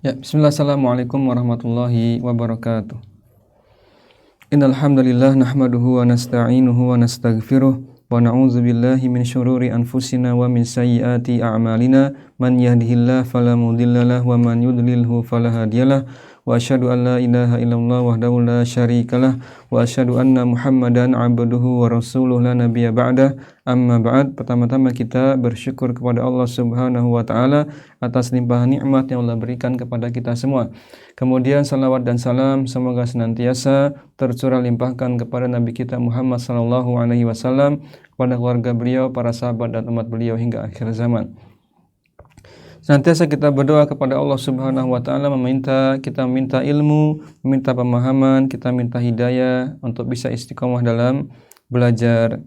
Ya, bismillah, assalamualaikum warahmatullahi wabarakatuh. Innal hamdalillah nahmaduhu wa nasta'inuhu wa nastaghfiruh wa na'udzu billahi min syururi anfusina wa min sayyiati a'malina man yahdihillahu fala mudhillalah wa man yudlilhu fala hadiyalah wa asyhadu an la ilaha illallah wahdahu la syarikalah wa asyhadu anna Muhammadan 'abduhu wa rasuluhu la nabiyya ba'dah. Amma ba'd. Pertama-tama kita bersyukur kepada Allah Subhanahu wa taala atas limpahan nikmat yang Allah berikan kepada kita semua. Kemudian salawat dan salam semoga senantiasa tercurah limpahkan kepada Nabi kita Muhammad sallallahu alaihi wasallam, kepada keluarga beliau, para sahabat dan umat beliau hingga akhir zaman. Senantiasa kita berdoa kepada Allah Subhanahu wa taala, kita meminta ilmu, meminta pemahaman, kita minta hidayah untuk bisa istiqomah dalam belajar.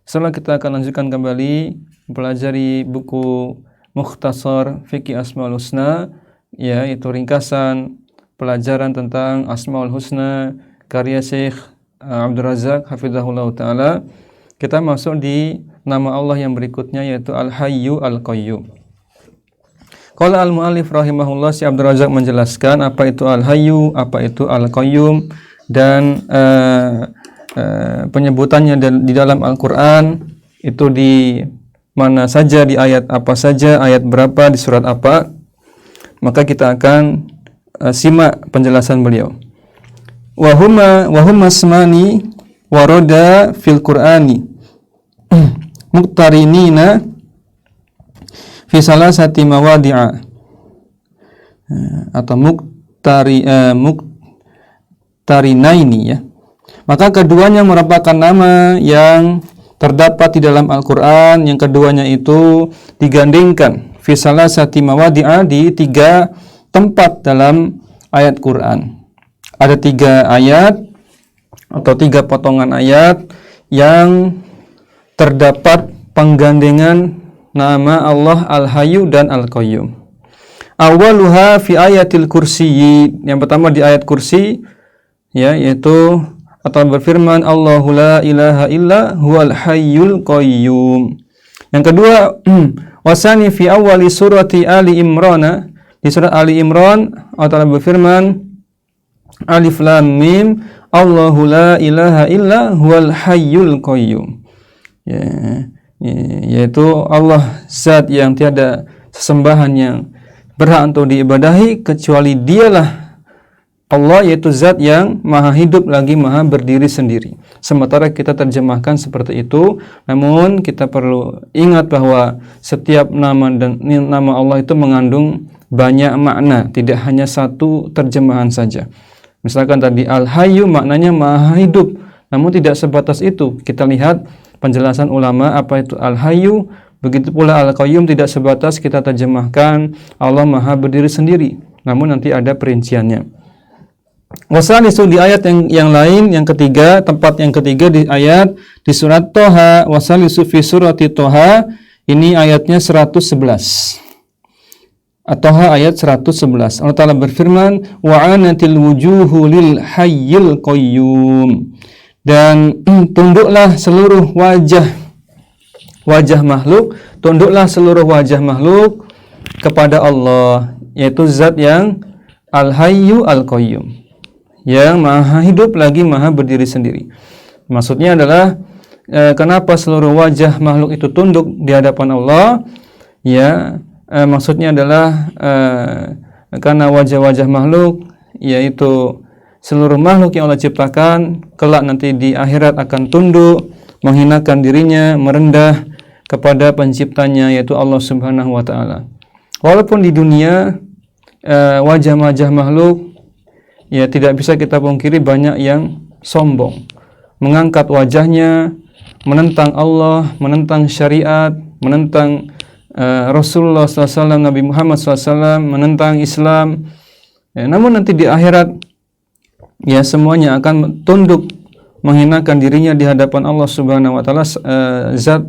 Setelah kita akan lanjutkan kembali mempelajari buku Mukhtasar Fiqih Asmaul Husna, yaitu ringkasan pelajaran tentang Asmaul Husna karya Syekh Abdul Razak hafizahullah taala. Kita masuk di nama Allah yang berikutnya, yaitu Al-Hayyu Al-Qayyum. Qala al-mu'allif rahimahullah, Syekh Abdul Razak menjelaskan apa itu Al-Hayyu, apa itu Al-Qayyum, dan penyebutannya di dalam Al-Quran itu di mana saja, di ayat apa saja, ayat berapa, di surat apa. Maka kita akan simak penjelasan beliau. Wahuma asmani waroda fil Qur'ani muqtarinina fi salasati mawadi'a, atau muqtarinaini, ya. Maka keduanya merupakan nama yang terdapat di dalam Al-Quran. Yang keduanya itu digandingkan fi salasati mawadi'a, di 3 tempat dalam ayat Quran. Ada 3 ayat atau 3 potongan ayat yang terdapat penggandengan nama Allah Al-Hayyu dan Al-Qayyum. Awaluha fi ayatil kursi, yang pertama di ayat kursi, ya, yaitu atau berfirman Allahu la ilaha illa huwal hayyul qayyum. Yang kedua, wasani fi awali surati Ali Imran, di surat Ali Imran Allah berfirman Alif lam mim Allahu la ilaha illa huwal hayyul qayyum, ya, yaitu Allah zat yang tiada sesembahan yang berhak untuk diibadahi kecuali Dialah Allah, yaitu zat yang maha hidup lagi maha berdiri sendiri. Sementara kita terjemahkan seperti itu, namun kita perlu ingat bahwa setiap nama Allah itu mengandung banyak makna, tidak hanya satu terjemahan saja. Misalkan tadi Al-Hayyu maknanya maha hidup, namun tidak sebatas itu. Kita lihat penjelasan ulama apa itu Al-Hayyu. Begitu pula Al-Qayyum tidak sebatas kita terjemahkan Allah maha berdiri sendiri, namun nanti ada perinciannya. Wasalisu, di ayat yang lain, yang ketiga, tempat yang ketiga di ayat di surat Toha. Wasalisu fi surati Toha, ini ayatnya 111. Toha ayat 111. Allah Ta'ala berfirman wa'anatil wujuhu lil hayyil qayyum, dan tunduklah seluruh wajah makhluk, tunduklah seluruh wajah makhluk kepada Allah, yaitu zat yang Al-Hayyu Al-Qayyum, yang maha hidup lagi maha berdiri sendiri. Maksudnya adalah kenapa seluruh wajah makhluk itu tunduk di hadapan Allah, ya, maksudnya adalah karena wajah-wajah makhluk, yaitu seluruh makhluk yang Allah ciptakan kelak nanti di akhirat akan tunduk, menghinakan dirinya, merendah kepada penciptanya, yaitu Allah Subhanahu wa taala. Walaupun di dunia wajah-wajah makhluk, ya, tidak bisa kita pungkiri banyak yang sombong, mengangkat wajahnya, menentang Allah, menentang syariat, menentang Rasulullah SAW, Nabi Muhammad SAW, menentang Islam. Ya, namun nanti di akhirat, ya, semuanya akan tunduk, menghinakan dirinya di hadapan Allah Subhanahu wa taala, zat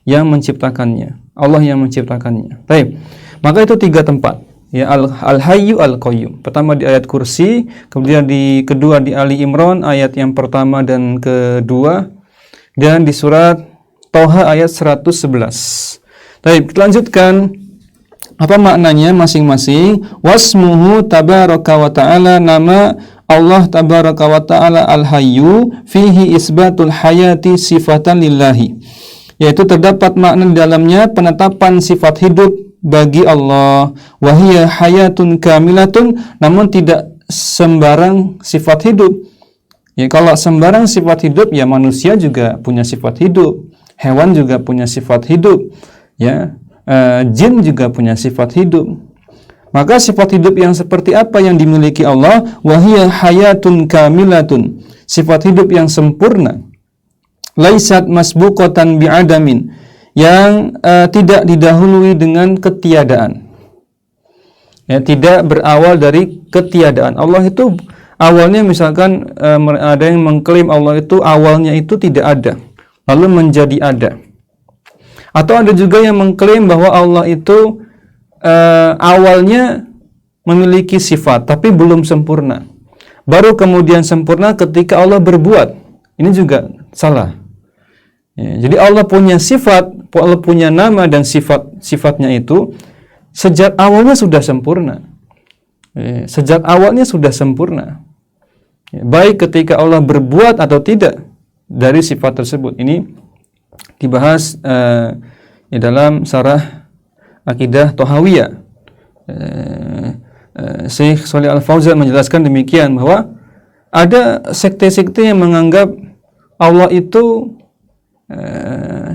yang menciptakannya, Allah yang menciptakannya. Baik. Maka itu 3 tempat. Ya, Al-Hayyu Al-Qayyum. Pertama di ayat kursi, kemudian di kedua di Ali Imran ayat yang pertama dan kedua, dan di surat Toha ayat 111. Baik, kita lanjutkan Apa maknanya masing-masing? Wasmuhu tabaraka wa ta'ala, nama Allah tabaraka wa ta'ala al-hayyu fihi isbatul hayati sifatan lillahi, yaitu terdapat makna di dalamnya penetapan sifat hidup bagi Allah. Wahiyya hayatun kamilatun, namun tidak sembarang sifat hidup. Ya, kalau sembarang sifat hidup, ya manusia juga punya sifat hidup, hewan juga punya sifat hidup, ya, jin juga punya sifat hidup. Maka sifat hidup yang seperti apa yang dimiliki Allah? Wahiyya hayatun kamilatun, sifat hidup yang sempurna. Laisat masbuqatan bi'adamin, yang tidak didahului dengan ketiadaan. Ya, tidak berawal dari ketiadaan. Allah itu awalnya, misalkan ada yang mengklaim Allah itu awalnya itu tidak ada, lalu menjadi ada. Atau ada juga yang mengklaim bahwa Allah itu awalnya memiliki sifat tapi belum sempurna, baru kemudian sempurna ketika Allah berbuat. Ini juga salah. Ya, jadi Allah punya sifat, Allah punya nama dan sifatnya itu sejak awalnya sudah sempurna. Ya, sejak awalnya sudah sempurna. Ya, baik ketika Allah berbuat atau tidak dari sifat tersebut. Ini dibahas dalam syarah Aqidah Thahawiyah. Syekh Shalih Al-Fauzan menjelaskan demikian, bahwa ada sekte-sekte yang menganggap Allah itu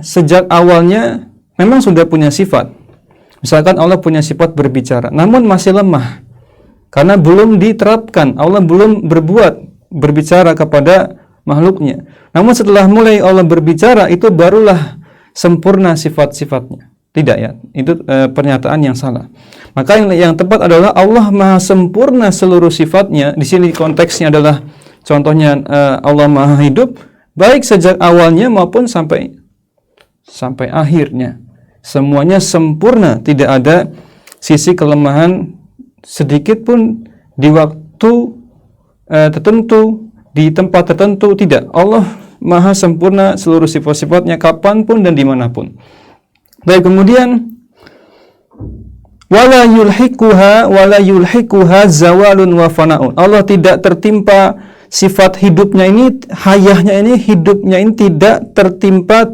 sejak awalnya memang sudah punya sifat. Misalkan Allah punya sifat berbicara, namun masih lemah karena belum diterapkan. Allah belum berbicara kepada makhluknya. Namun setelah mulai Allah berbicara, itu barulah sempurna sifat-sifatnya. Tidak, ya, itu pernyataan yang salah. Maka yang tepat adalah Allah maha sempurna seluruh sifatnya. Di sini konteksnya adalah contohnya Allah maha hidup, baik sejak awalnya maupun sampai akhirnya. Semuanya sempurna, tidak ada sisi kelemahan sedikit pun di waktu tertentu, di tempat tertentu, tidak. Allah maha sempurna seluruh sifat-sifatnya kapanpun dan dimanapun. Baik, kemudian wala yulhikuha zawalun wa fana'un. Allah tidak tertimpa sifat hidupnya ini, hayahnya ini, hidupnya ini tidak tertimpa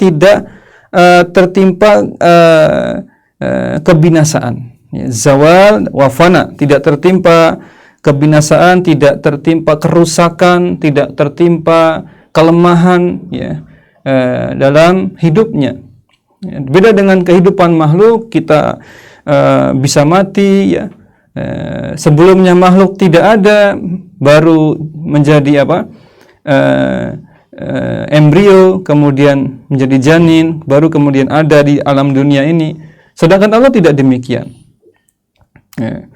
kebinasaan. Ya, zawal wa fana, tidak tertimpa kebinasaan, tidak tertimpa kerusakan, tidak tertimpa kelemahan, ya, dalam hidupnya. Ya, beda dengan kehidupan makhluk, kita bisa mati, ya. Sebelumnya makhluk tidak ada, baru menjadi embrio, kemudian menjadi janin, baru kemudian ada di alam dunia ini. Sedangkan Allah tidak demikian. Ya,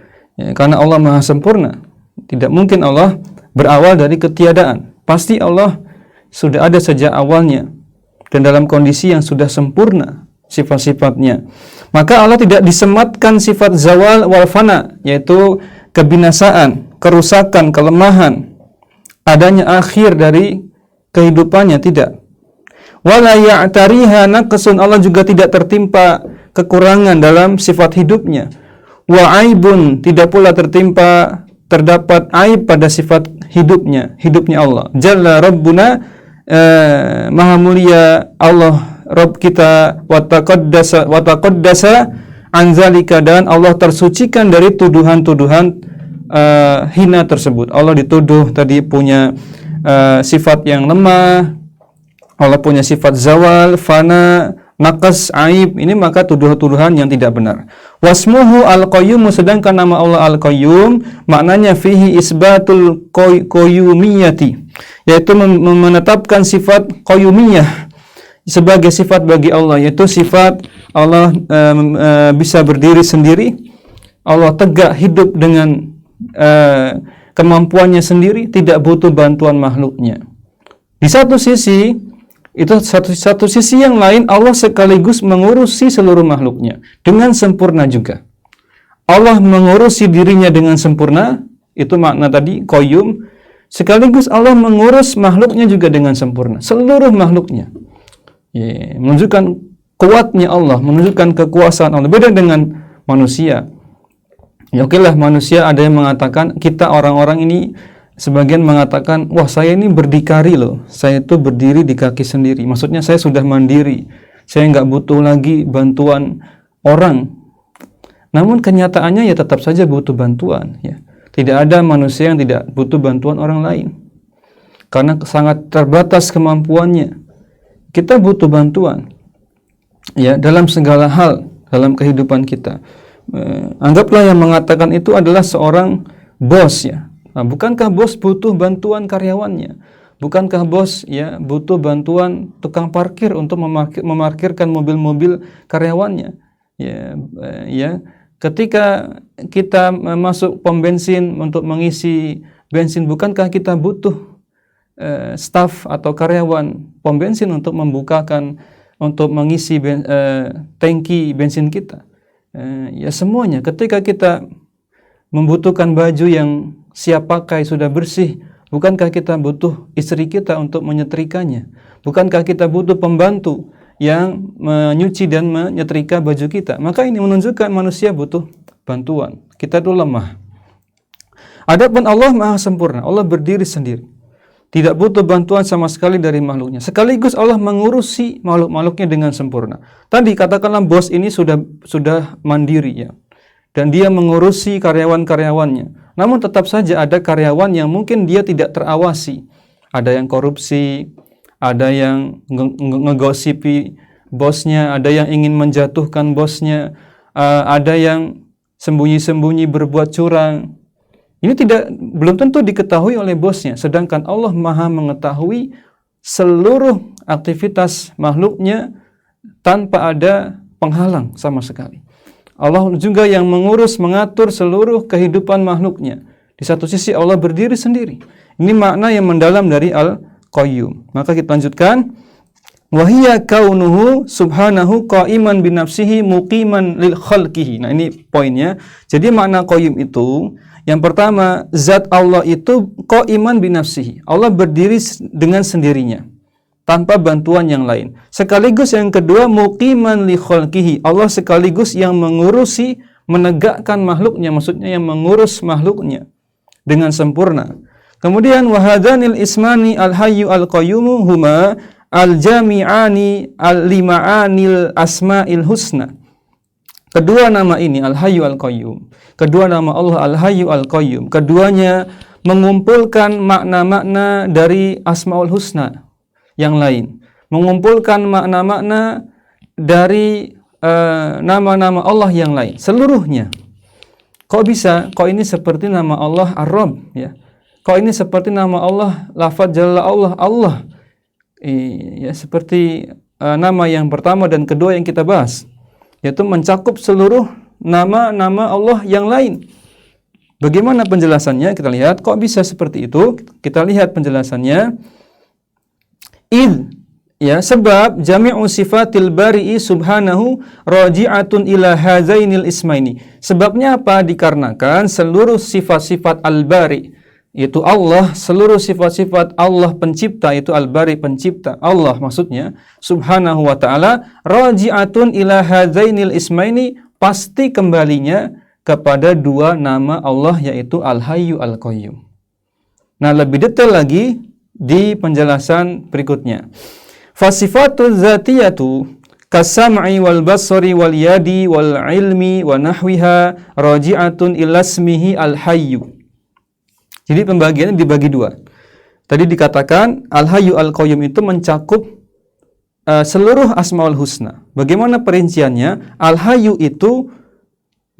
karena Allah maha sempurna, tidak mungkin Allah berawal dari ketiadaan. Pasti Allah sudah ada sejak awalnya dan dalam kondisi yang sudah sempurna sifat-sifatnya. Maka Allah tidak disematkan sifat zawal wal fana, yaitu kebinasaan, kerusakan, kelemahan, adanya akhir dari kehidupannya, tidak. Wala ya'tariha naqsun, Allah juga tidak tertimpa kekurangan dalam sifat hidupnya. Wa aibun, tidak pula terdapat aib pada sifat hidupnya Allah. Jalla Rabbuna, maha mulia Allah Rabb kita, wa taqaddasa an zalika, dan Allah tersucikan dari tuduhan-tuduhan hina tersebut. Allah dituduh tadi punya sifat yang lemah, Allah punya sifat zawal, fana, naqas, aib. Ini maka tuduhan-tuduhan yang tidak benar. Wasmuhu al-qayyum, sedangkan nama Allah al-qayyum maknanya fihi isbatul qayyumiyati, yaitu menetapkan sifat qayyumiyah sebagai sifat bagi Allah, yaitu sifat Allah bisa berdiri sendiri, Allah tegak hidup dengan kemampuannya sendiri, tidak butuh bantuan makhluknya. Di satu sisi, itu satu sisi yang lain, Allah sekaligus mengurusi seluruh makhluknya dengan sempurna juga. Allah mengurusi dirinya dengan sempurna, itu makna tadi qayyum, sekaligus Allah mengurus makhluknya juga dengan sempurna, seluruh makhluknya. Ya, menunjukkan kuatnya Allah, menunjukkan kekuasaan Allah. Beda dengan manusia. Ya oke lah, manusia ada yang mengatakan, kita orang-orang ini sebagian mengatakan, wah saya ini berdikari loh, saya itu berdiri di kaki sendiri. Maksudnya saya sudah mandiri, saya nggak butuh lagi bantuan orang. Namun kenyataannya ya tetap saja butuh bantuan. Ya. Tidak ada manusia yang tidak butuh bantuan orang lain, karena sangat terbatas kemampuannya. Kita butuh bantuan, ya, dalam segala hal dalam kehidupan kita. Anggaplah yang mengatakan itu adalah seorang bos, ya. Nah, bukankah bos butuh bantuan karyawannya? Bukankah bos ya butuh bantuan tukang parkir untuk memarkirkan mobil-mobil karyawannya? Ya, ketika kita masuk pom bensin untuk mengisi bensin, bukankah kita butuh staf atau karyawan pom bensin untuk untuk mengisi tangki bensin kita? Ya semuanya. Ketika kita membutuhkan baju yang siap pakai, sudah bersih, bukankah kita butuh istri kita untuk menyetrikanya? Bukankah kita butuh pembantu yang menyuci dan menyetrika baju kita? Maka ini menunjukkan manusia butuh bantuan. Kita itu lemah. Adapun Allah Maha Sempurna, Allah berdiri sendiri, tidak butuh bantuan sama sekali dari makhluknya. Sekaligus Allah mengurusi makhluk-makhluknya dengan sempurna. Tadi katakanlah bos ini sudah mandiri, ya, dan dia mengurusi karyawan-karyawannya. Namun tetap saja ada karyawan yang mungkin dia tidak terawasi. Ada yang korupsi, ada yang ngegosipi bosnya, ada yang ingin menjatuhkan bosnya, ada yang sembunyi-sembunyi berbuat curang. Ini belum tentu diketahui oleh bosnya, sedangkan Allah Maha mengetahui seluruh aktivitas makhluknya tanpa ada penghalang sama sekali. Allah juga yang mengurus, mengatur seluruh kehidupan makhluknya. Di satu sisi Allah berdiri sendiri. Ini makna yang mendalam dari Al-Qayyum. Maka kita lanjutkan. Wahiyya kaunuhu subhanahu qa'iman binafsihi muqiman lil khalqihi. Nah ini poinnya. Jadi makna Qayyum itu, yang pertama, zat Allah itu qa'iman binafsihi. Allah berdiri dengan sendirinya, tanpa bantuan yang lain. Sekaligus yang kedua, muqiman li khalqihi. Allah sekaligus yang mengurusi, menegakkan makhluknya, maksudnya yang mengurus makhluknya dengan sempurna. Kemudian wahadanil ismani al-hayyu al-qayyumu huma al-jami'ani al-lima'anil asma'il husna. Kedua nama ini Al-Hayyu Al-Qayyum, kedua nama Allah Al-Hayyu Al-Qayyum, keduanya mengumpulkan makna-makna dari Asmaul Husna yang lain, mengumpulkan makna-makna dari nama-nama Allah yang lain, seluruhnya. Kok bisa? Kok ini seperti nama Allah Ar-Rabb, ya? Kok ini seperti nama Allah lafaz Jalla Allah, ya, seperti nama yang pertama dan kedua yang kita bahas, yaitu mencakup seluruh nama-nama Allah yang lain. Bagaimana penjelasannya? Kita lihat, kok bisa seperti itu? Kita lihat penjelasannya. Ya, sebab jami'u sifatil bari'i subhanahu raji'atun ila hazainil ismaini. Sebabnya apa? Dikarenakan seluruh sifat-sifat al-bari, yaitu Allah, seluruh sifat-sifat Allah pencipta, itu al-bari pencipta, Allah maksudnya, subhanahu wa ta'ala, raji'atun ila hazainil ismaini, pasti kembalinya kepada dua nama Allah, yaitu Al-Hayyu Al-Qayyum. Nah, lebih detail lagi di penjelasan berikutnya. Fasifatu dzatiyatu kasam'i wal basari wal yadi wal ilmi wa nahwiha raji'atun ila ismihi al-hayyu. Jadi pembagiannya dibagi dua. Tadi dikatakan Al-Hayyu Al-Qayyum itu mencakup seluruh Asmaul Husna. Bagaimana perinciannya? Al-Hayyu itu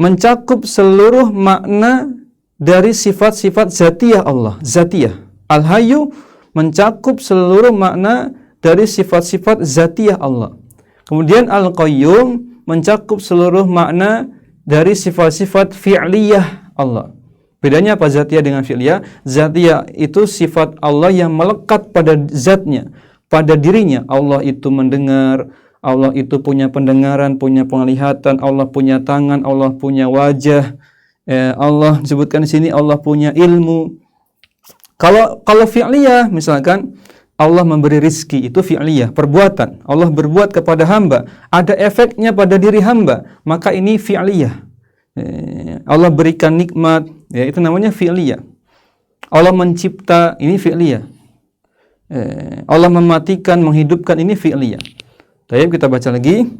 mencakup seluruh makna dari sifat-sifat zatiyah Allah. Zatiyah. Al-Hayyu mencakup seluruh makna dari sifat-sifat zatiyah Allah. Kemudian Al-Qayyum mencakup seluruh makna dari sifat-sifat fi'liyah Allah. Bedanya apa zatiyah dengan fi'liyah? Zatiyah itu sifat Allah yang melekat pada zatnya, pada dirinya. Allah itu mendengar, Allah itu punya pendengaran, punya penglihatan, Allah punya tangan, Allah punya wajah. Allah disebutkan di sini Allah punya ilmu. Kalau fi'liyah misalkan Allah memberi rizki, itu fi'liyah, perbuatan. Allah berbuat kepada hamba, ada efeknya pada diri hamba, maka ini fi'liyah. Allah berikan nikmat, ya itu namanya fi'liyah. Allah mencipta, ini fi'liyah. Allah mematikan, menghidupkan, ini fi'liyah. Baik, kita baca lagi.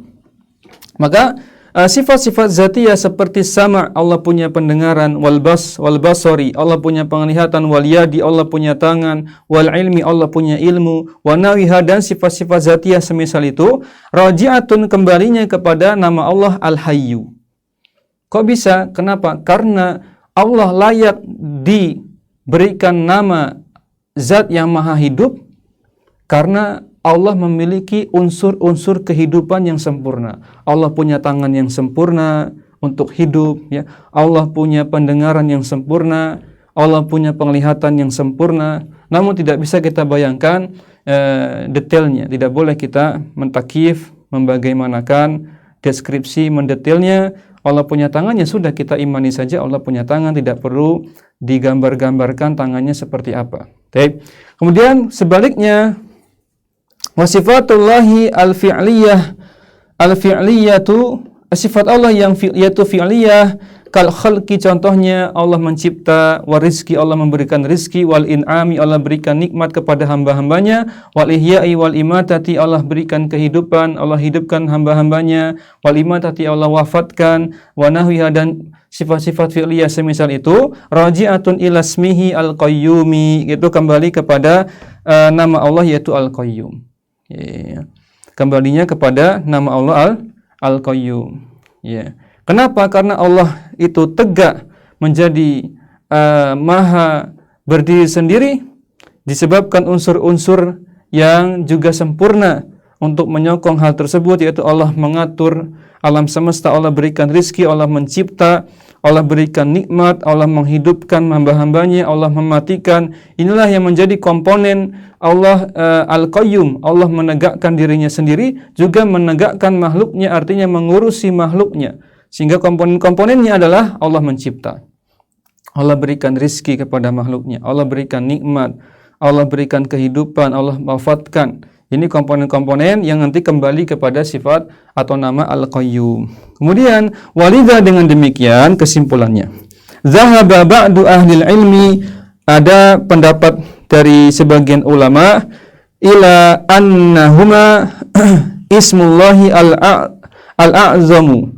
Maka sifat-sifat zatiyah seperti sama, Allah punya pendengaran, wal basari, Allah punya penglihatan, wal yadi, Allah punya tangan, wal ilmi, Allah punya ilmu, wa nawiha, dan sifat-sifat zatiyah semisal itu, raji'atun, kembalinya kepada nama Allah Al-Hayyu. Kok bisa? Kenapa? Karena Allah layak diberikan nama zat yang maha hidup karena Allah memiliki unsur-unsur kehidupan yang sempurna. Allah punya tangan yang sempurna untuk hidup, ya. Allah punya pendengaran yang sempurna, Allah punya penglihatan yang sempurna. Namun tidak bisa kita bayangkan detailnya. Tidak boleh kita mentakif, membagaimanakan, deskripsi, mendetailnya. Allah punya tangan, ya sudah, kita imani saja Allah punya tangan, tidak perlu digambar-gambarkan tangannya seperti apa. Baik. Kemudian sebaliknya, wasifatullahi al-fi'liyatu, sifat Allah yang yaitu fi'liyah, kal khalqi, contohnya Allah mencipta, wal rizki, Allah memberikan rizki, wal in'ami, Allah berikan nikmat kepada hamba-hambanya, wal ihya'i wal imatati, Allah berikan kehidupan, Allah hidupkan hamba-hambanya, wal imatati, Allah wafatkan, wa nahwiha, dan sifat-sifat fi'liyah semisal itu, raji'atun ila ismihi al-qayyumi, itu kembali kepada nama Allah yaitu al-qayyum. Ya. Kembalinya kepada nama Allah Al-Qayyum. Ya. Kenapa? Karena Allah itu tegak menjadi maha berdiri sendiri, disebabkan unsur-unsur yang juga sempurna untuk menyokong hal tersebut, yaitu Allah mengatur alam semesta, Allah berikan rizki, Allah mencipta, Allah berikan nikmat, Allah menghidupkan hamba-hambanya, Allah mematikan. Inilah yang menjadi komponen Allah Al-Qayyum. Allah menegakkan dirinya sendiri, juga menegakkan makhluknya, artinya mengurusi makhluknya. Sehingga komponen-komponennya adalah Allah mencipta, Allah berikan rizki kepada makhluknya, Allah berikan nikmat, Allah berikan kehidupan, Allah wafatkan. Ini komponen-komponen yang nanti kembali kepada sifat atau nama Al-Qayyum. Kemudian walidha, dengan demikian kesimpulannya, zahaba ba'du ahlil ilmi, ada pendapat dari sebagian ulama, ila annahuma ismullahi al-a'zamu,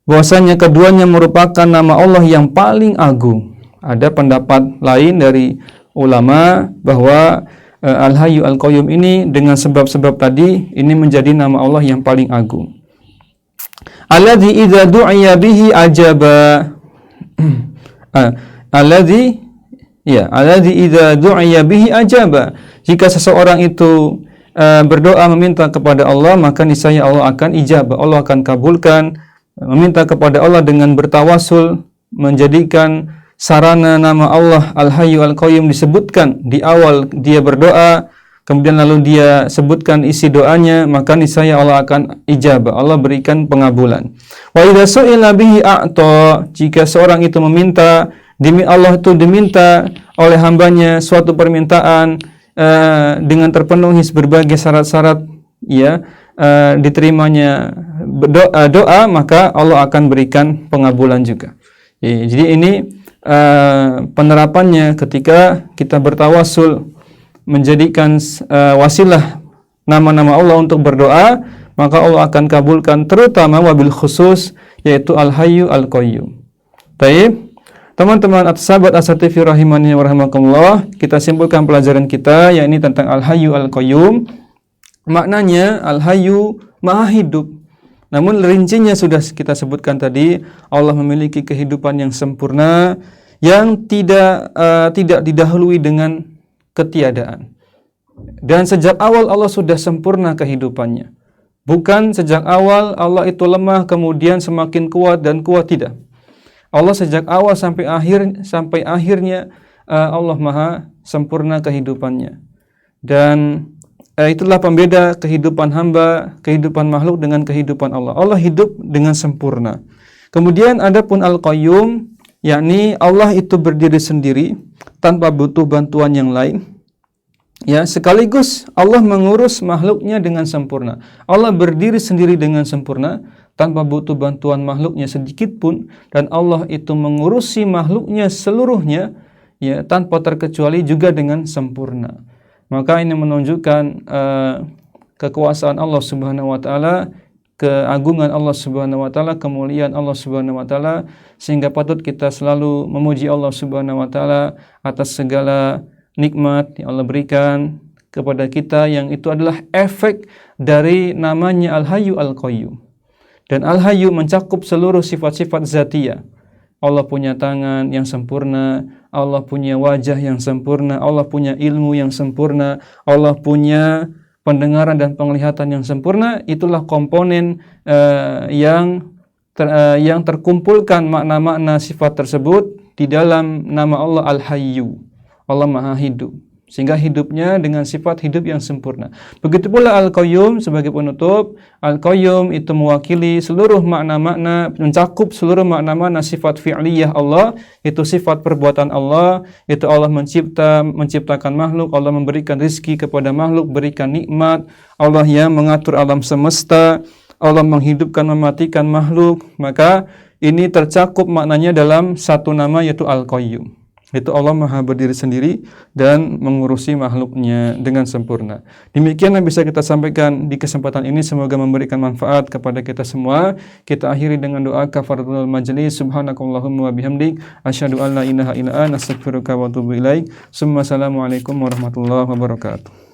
bahwasanya keduanya merupakan nama Allah yang paling agung. Ada pendapat lain dari ulama bahwa Al-Hayyu Al-Qayyum ini dengan sebab-sebab tadi ini menjadi nama Allah yang paling agung. Alladzi idza du'iya bihi ajaba. Alladzi idza du'iya bihi ajaba. Jika seseorang itu berdoa meminta kepada Allah, maka niscaya Allah akan ijabah, Allah akan kabulkan. Meminta kepada Allah dengan bertawasul, menjadikan sarana nama Allah Al-Hayyu Al-Qayyum disebutkan di awal dia berdoa, kemudian lalu dia sebutkan isi doanya, maka niscaya Allah akan ijabah, Allah berikan pengabulan. Wa idza su'ila bihi a'ta, jika seorang itu meminta, Allah itu diminta oleh hambanya suatu permintaan dengan terpenuhi berbagai syarat-syarat, ya, diterimanya doa, maka Allah akan berikan pengabulan juga. Jadi ini penerapannya ketika kita bertawasul, menjadikan wasilah nama-nama Allah untuk berdoa, maka Allah akan kabulkan, terutama wabil khusus, yaitu Al-Hayyu Al-Qayyum. Baik, teman-teman atau sahabat As-Satifi rahimani wa rahimakumullah, kita simpulkan pelajaran kita, yakni tentang Al-Hayyu Al-Qayyum. Maknanya Al-Hayyu maha hidup. Namun rincinya sudah kita sebutkan tadi, Allah memiliki kehidupan yang sempurna, yang tidak didahului dengan ketiadaan. Dan sejak awal Allah sudah sempurna kehidupannya. Bukan sejak awal Allah itu lemah kemudian semakin kuat dan kuat, tidak. Allah sejak awal sampai akhirnya Allah maha sempurna kehidupannya. Dan itulah pembeda kehidupan hamba, kehidupan makhluk dengan kehidupan Allah. Allah hidup dengan sempurna. Kemudian adapun Al-Qayyum, yakni Allah itu berdiri sendiri tanpa butuh bantuan yang lain. Ya, sekaligus Allah mengurus makhluknya dengan sempurna. Allah berdiri sendiri dengan sempurna tanpa butuh bantuan makhluknya sedikit pun, dan Allah itu mengurusi makhluknya seluruhnya ya tanpa terkecuali juga dengan sempurna. Maka ini menunjukkan kekuasaan Allah Subhanahu wa taala, keagungan Allah Subhanahu wa taala, kemuliaan Allah Subhanahu wa taala, sehingga patut kita selalu memuji Allah Subhanahu wa taala atas segala nikmat yang Allah berikan kepada kita, yang itu adalah efek dari namanya Al-Hayyu Al-Qayyum. Dan Al-Hayyu mencakup seluruh sifat-sifat zatiyah. Allah punya tangan yang sempurna, Allah punya wajah yang sempurna, Allah punya ilmu yang sempurna, Allah punya pendengaran dan penglihatan yang sempurna. Itulah komponen yang terkumpulkan makna-makna sifat tersebut di dalam nama Allah Al-Hayyu. Allah Maha Hidup, sehingga hidupnya dengan sifat hidup yang sempurna. Begitu pula Al-Qayyum sebagai penutup. Al-Qayyum itu mewakili seluruh makna-makna, mencakup seluruh makna-makna sifat fi'liyah Allah, itu sifat perbuatan Allah, itu Allah menciptakan makhluk, Allah memberikan rizki kepada makhluk, berikan nikmat, Allah yang mengatur alam semesta, Allah menghidupkan, mematikan makhluk. Maka ini tercakup maknanya dalam satu nama, yaitu Al-Qayyum. Itu Allah Maha berdiri sendiri dan mengurusi makhluknya dengan sempurna. Demikian yang bisa kita sampaikan di kesempatan ini, semoga memberikan manfaat kepada kita semua. Kita akhiri dengan doa kafaratul majlis. Subhanakallahumma wa bihamdik, asyhadu an la ilaha illa anta, astaghfiruka wa atubu ilaik. Assalamualaikum warahmatullahi wabarakatuh.